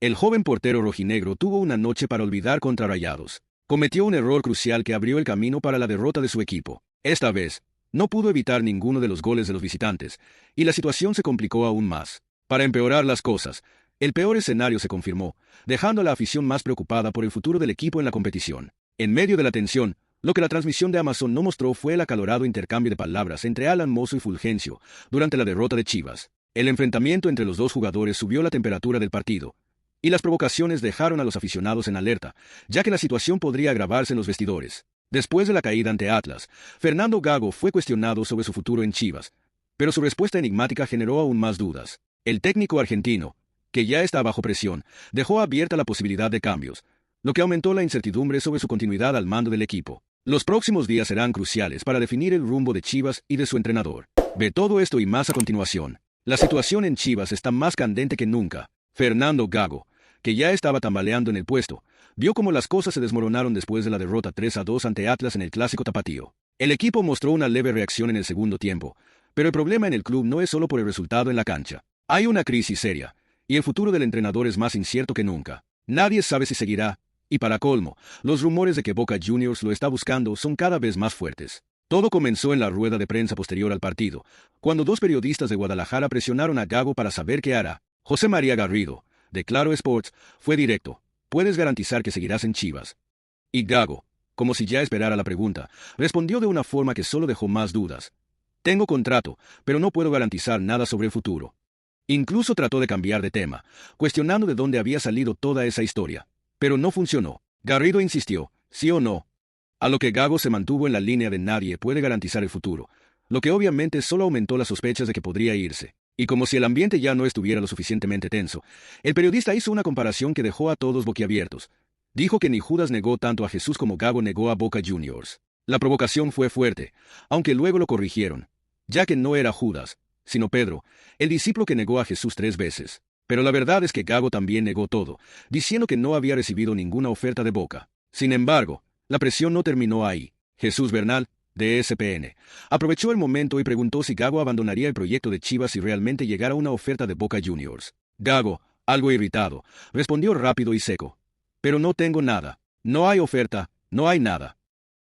El joven portero rojinegro tuvo una noche para olvidar contra Rayados. Cometió un error crucial que abrió el camino para la derrota de su equipo. Esta vez, no pudo evitar ninguno de los goles de los visitantes, y la situación se complicó aún más. Para empeorar las cosas, el peor escenario se confirmó, dejando a la afición más preocupada por el futuro del equipo en la competición. En medio de la tensión, lo que la transmisión de Amazon no mostró fue el acalorado intercambio de palabras entre Alan Mozo y Fulgencio durante la derrota de Chivas. El enfrentamiento entre los dos jugadores subió la temperatura del partido, y las provocaciones dejaron a los aficionados en alerta, ya que la situación podría agravarse en los vestidores. Después de la caída ante Atlas, Fernando Gago fue cuestionado sobre su futuro en Chivas, pero su respuesta enigmática generó aún más dudas. El técnico argentino, que ya está bajo presión, dejó abierta la posibilidad de cambios, lo que aumentó la incertidumbre sobre su continuidad al mando del equipo. Los próximos días serán cruciales para definir el rumbo de Chivas y de su entrenador. Ve todo esto y más a continuación. La situación en Chivas está más candente que nunca. Fernando Gago, que ya estaba tambaleando en el puesto, vio cómo las cosas se desmoronaron después de la derrota 3-2 ante Atlas en el Clásico Tapatío. El equipo mostró una leve reacción en el segundo tiempo, pero el problema en el club no es solo por el resultado en la cancha. Hay una crisis seria, y el futuro del entrenador es más incierto que nunca. Nadie sabe si seguirá, y para colmo, los rumores de que Boca Juniors lo está buscando son cada vez más fuertes. Todo comenzó en la rueda de prensa posterior al partido, cuando dos periodistas de Guadalajara presionaron a Gago para saber qué hará. José María Garrido, de Claro Sports, fue directo: ¿puedes garantizar que seguirás en Chivas? Y Gago, como si ya esperara la pregunta, respondió de una forma que solo dejó más dudas. Tengo contrato, pero no puedo garantizar nada sobre el futuro. Incluso trató de cambiar de tema, cuestionando de dónde había salido toda esa historia. Pero no funcionó. Garrido insistió, ¿sí o no? A lo que Gago se mantuvo en la línea de nadie puede garantizar el futuro, lo que obviamente solo aumentó las sospechas de que podría irse. Y como si el ambiente ya no estuviera lo suficientemente tenso, el periodista hizo una comparación que dejó a todos boquiabiertos. Dijo que ni Judas negó tanto a Jesús como Gago negó a Boca Juniors. La provocación fue fuerte, aunque luego lo corrigieron, ya que no era Judas, sino Pedro, el discípulo que negó a Jesús 3 veces. Pero la verdad es que Gago también negó todo, diciendo que no había recibido ninguna oferta de Boca. Sin embargo, la presión no terminó ahí. Jesús Bernal, de ESPN, aprovechó el momento y preguntó si Gago abandonaría el proyecto de Chivas si realmente llegara una oferta de Boca Juniors. Gago, algo irritado, respondió rápido y seco: pero no tengo nada, no hay oferta, no hay nada.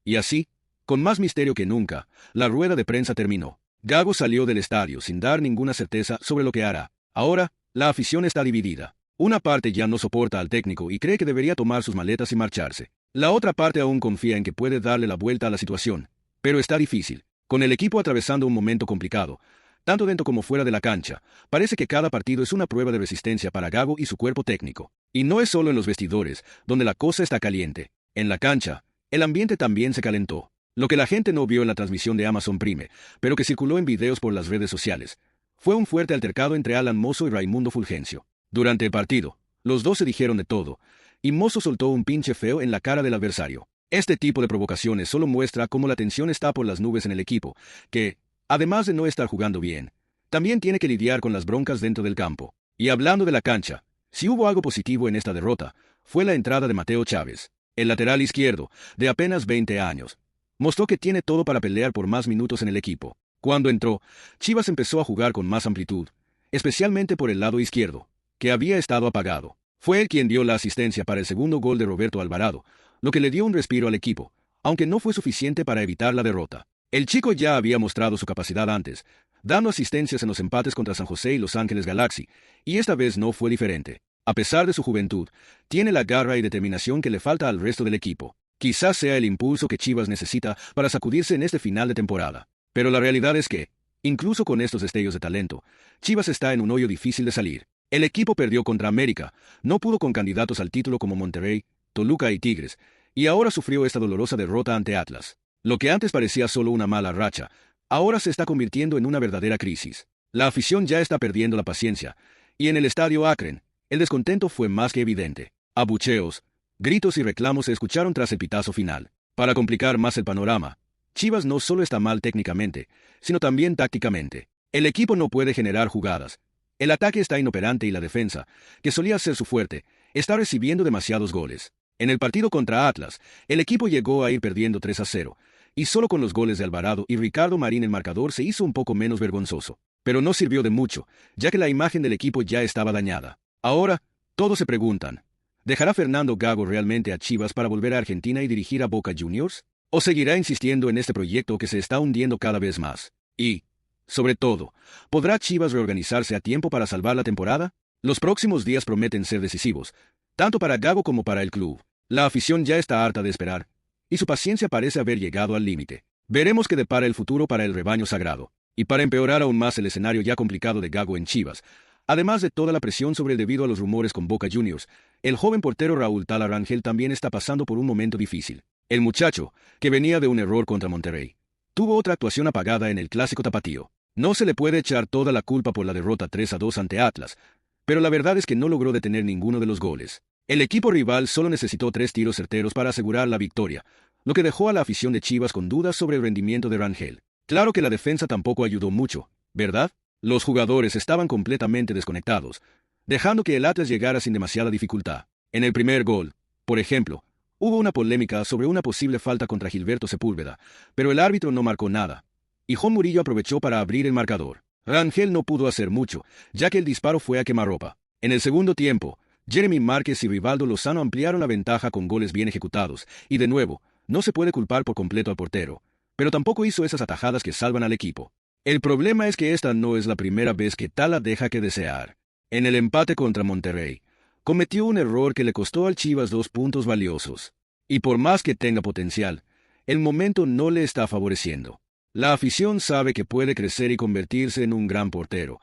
Y así, con más misterio que nunca, la rueda de prensa terminó. Gago salió del estadio sin dar ninguna certeza sobre lo que hará. Ahora, la afición está dividida. Una parte ya no soporta al técnico y cree que debería tomar sus maletas y marcharse. La otra parte aún confía en que puede darle la vuelta a la situación. Pero está difícil. Con el equipo atravesando un momento complicado, tanto dentro como fuera de la cancha, parece que cada partido es una prueba de resistencia para Gago y su cuerpo técnico. Y no es solo en los vestidores, donde la cosa está caliente. En la cancha, el ambiente también se calentó. Lo que la gente no vio en la transmisión de Amazon Prime, pero que circuló en videos por las redes sociales, fue un fuerte altercado entre Alan Mozo y Raimundo Fulgencio. Durante el partido, los dos se dijeron de todo, y Mozo soltó un pinche feo en la cara del adversario. Este tipo de provocaciones solo muestra cómo la tensión está por las nubes en el equipo, que, además de no estar jugando bien, también tiene que lidiar con las broncas dentro del campo. Y hablando de la cancha, si hubo algo positivo en esta derrota, fue la entrada de Mateo Chávez, el lateral izquierdo, de apenas 20 años. Mostró que tiene todo para pelear por más minutos en el equipo. Cuando entró, Chivas empezó a jugar con más amplitud, especialmente por el lado izquierdo, que había estado apagado. Fue él quien dio la asistencia para el segundo gol de Roberto Alvarado, lo que le dio un respiro al equipo, aunque no fue suficiente para evitar la derrota. El chico ya había mostrado su capacidad antes, dando asistencias en los empates contra San José y Los Ángeles Galaxy, y esta vez no fue diferente. A pesar de su juventud, tiene la garra y determinación que le falta al resto del equipo. Quizás sea el impulso que Chivas necesita para sacudirse en este final de temporada. Pero la realidad es que, incluso con estos destellos de talento, Chivas está en un hoyo difícil de salir. El equipo perdió contra América, no pudo con candidatos al título como Monterrey, Toluca y Tigres, y ahora sufrió esta dolorosa derrota ante Atlas. Lo que antes parecía solo una mala racha, ahora se está convirtiendo en una verdadera crisis. La afición ya está perdiendo la paciencia, y en el estadio Akron, el descontento fue más que evidente. Abucheos, gritos y reclamos se escucharon tras el pitazo final. Para complicar más el panorama, Chivas no solo está mal técnicamente, sino también tácticamente. El equipo no puede generar jugadas. El ataque está inoperante y la defensa, que solía ser su fuerte, está recibiendo demasiados goles. En el partido contra Atlas, el equipo llegó a ir perdiendo 3-0, y solo con los goles de Alvarado y Ricardo Marín el marcador se hizo un poco menos vergonzoso. Pero no sirvió de mucho, ya que la imagen del equipo ya estaba dañada. Ahora, Todos se preguntan, ¿dejará Fernando Gago realmente a Chivas para volver a Argentina y dirigir a Boca Juniors? ¿O seguirá insistiendo en este proyecto que se está hundiendo cada vez más? Y, sobre todo, ¿podrá Chivas reorganizarse a tiempo para salvar la temporada? Los próximos días prometen ser decisivos, tanto para Gago como para el club. La afición ya está harta de esperar, y su paciencia parece haber llegado al límite. Veremos qué depara el futuro para el rebaño sagrado. Y para empeorar aún más el escenario ya complicado de Gago en Chivas, además de toda la presión sobre él debido a los rumores con Boca Juniors, el joven portero Raúl Tala Rangel también está pasando por un momento difícil. El muchacho, que venía de un error contra Monterrey, tuvo otra actuación apagada en el clásico tapatío. No se le puede echar toda la culpa por la derrota 3-2 ante Atlas, pero la verdad es que no logró detener ninguno de los goles. El equipo rival solo necesitó 3 tiros certeros para asegurar la victoria, lo que dejó a la afición de Chivas con dudas sobre el rendimiento de Rangel. Claro que la defensa tampoco ayudó mucho, ¿verdad? Los jugadores estaban completamente desconectados, dejando que el Atlas llegara sin demasiada dificultad. En el primer gol, por ejemplo, hubo una polémica sobre una posible falta contra Gilberto Sepúlveda, pero el árbitro no marcó nada, y Juan Murillo aprovechó para abrir el marcador. Rangel no pudo hacer mucho, ya que el disparo fue a quemarropa. En el segundo tiempo, Jeremy Márquez y Rivaldo Lozano ampliaron la ventaja con goles bien ejecutados, y de nuevo, no se puede culpar por completo al portero, pero tampoco hizo esas atajadas que salvan al equipo. El problema es que esta no es la primera vez que Tala deja que desear. En el empate contra Monterrey, cometió un error que le costó al Chivas 2 puntos valiosos. Y por más que tenga potencial, el momento no le está favoreciendo. La afición sabe que puede crecer y convertirse en un gran portero,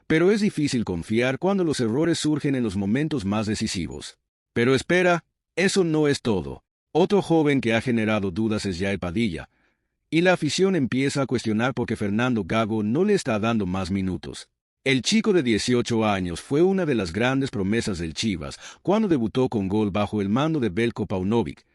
pero es difícil confiar cuando los errores surgen en los momentos más decisivos. Pero espera, eso no es todo. Otro joven que ha generado dudas es Yael Padilla, y la afición empieza a cuestionar por qué Fernando Gago no le está dando más minutos. El chico de 18 años fue una de las grandes promesas del Chivas cuando debutó con gol bajo el mando de Belko Paunovic,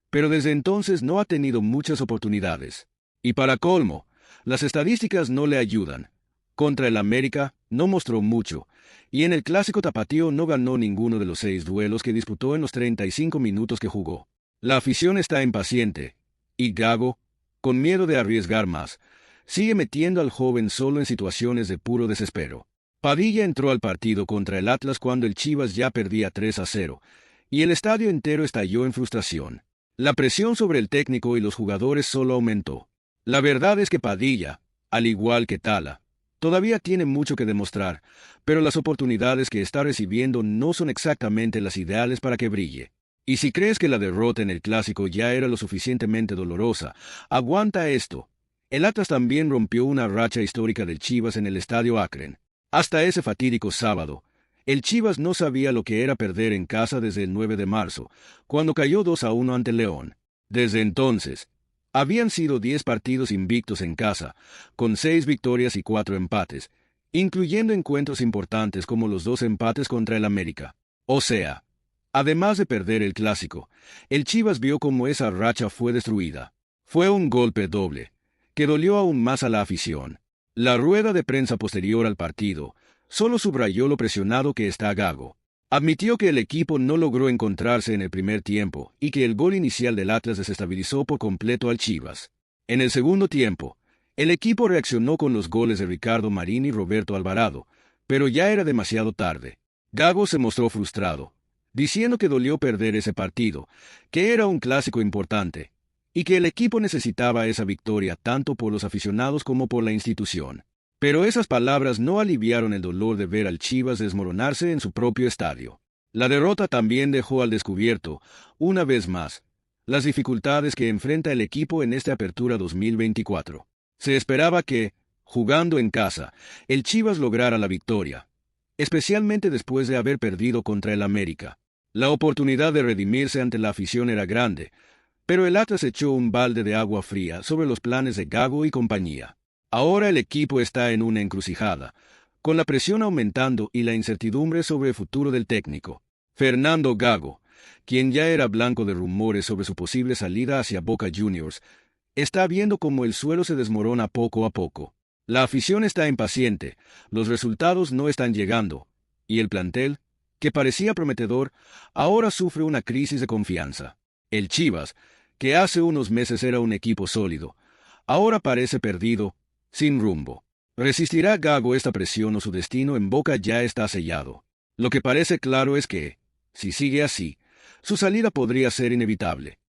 pero desde entonces no ha tenido muchas oportunidades. Y para colmo, las estadísticas no le ayudan. Contra el América no mostró mucho, y en el clásico tapatío no ganó ninguno de los 6 duelos que disputó en los 35 minutos que jugó. La afición está impaciente, y Gago, con miedo de arriesgar más, sigue metiendo al joven solo en situaciones de puro desespero. Padilla entró al partido contra el Atlas cuando el Chivas ya perdía 3-0, y el estadio entero estalló en frustración. La presión sobre el técnico y los jugadores solo aumentó. La verdad es que Padilla, al igual que Tala, todavía tiene mucho que demostrar, pero las oportunidades que está recibiendo no son exactamente las ideales para que brille. Y si crees que la derrota en el clásico ya era lo suficientemente dolorosa, aguanta esto. El Atlas también rompió una racha histórica del Chivas en el Estadio Akron. Hasta ese fatídico sábado, el Chivas no sabía lo que era perder en casa desde el 9 de marzo, cuando cayó 2-1 ante León. Desde entonces, habían sido 10 partidos invictos en casa, con 6 victorias y 4 empates, incluyendo encuentros importantes como los 2 empates contra el América. O sea, además de perder el clásico, el Chivas vio cómo esa racha fue destruida. Fue un golpe doble, que dolió aún más a la afición. La rueda de prensa posterior al partido solo subrayó lo presionado que está Gago. Admitió que el equipo no logró encontrarse en el primer tiempo y que el gol inicial del Atlas desestabilizó por completo al Chivas. En el segundo tiempo, el equipo reaccionó con los goles de Ricardo Marín y Roberto Alvarado, pero ya era demasiado tarde. Gago se mostró frustrado, diciendo que dolió perder ese partido, que era un clásico importante, y que el equipo necesitaba esa victoria tanto por los aficionados como por la institución. Pero esas palabras no aliviaron el dolor de ver al Chivas desmoronarse en su propio estadio. La derrota también dejó al descubierto, una vez más, las dificultades que enfrenta el equipo en esta apertura 2024. Se esperaba que, jugando en casa, el Chivas lograra la victoria, especialmente después de haber perdido contra el América. La oportunidad de redimirse ante la afición era grande, pero el Atlas echó un balde de agua fría sobre los planes de Gago y compañía. Ahora el equipo está en una encrucijada, con la presión aumentando y la incertidumbre sobre el futuro del técnico. Fernando Gago, quien ya era blanco de rumores sobre su posible salida hacia Boca Juniors, está viendo cómo el suelo se desmorona poco a poco. La afición está impaciente, los resultados no están llegando, y el plantel, que parecía prometedor, ahora sufre una crisis de confianza. El Chivas, que hace unos meses era un equipo sólido, ahora parece perdido, sin rumbo. ¿Resistirá Gago esta presión o su destino en Boca ya está sellado? Lo que parece claro es que, si sigue así, su salida podría ser inevitable.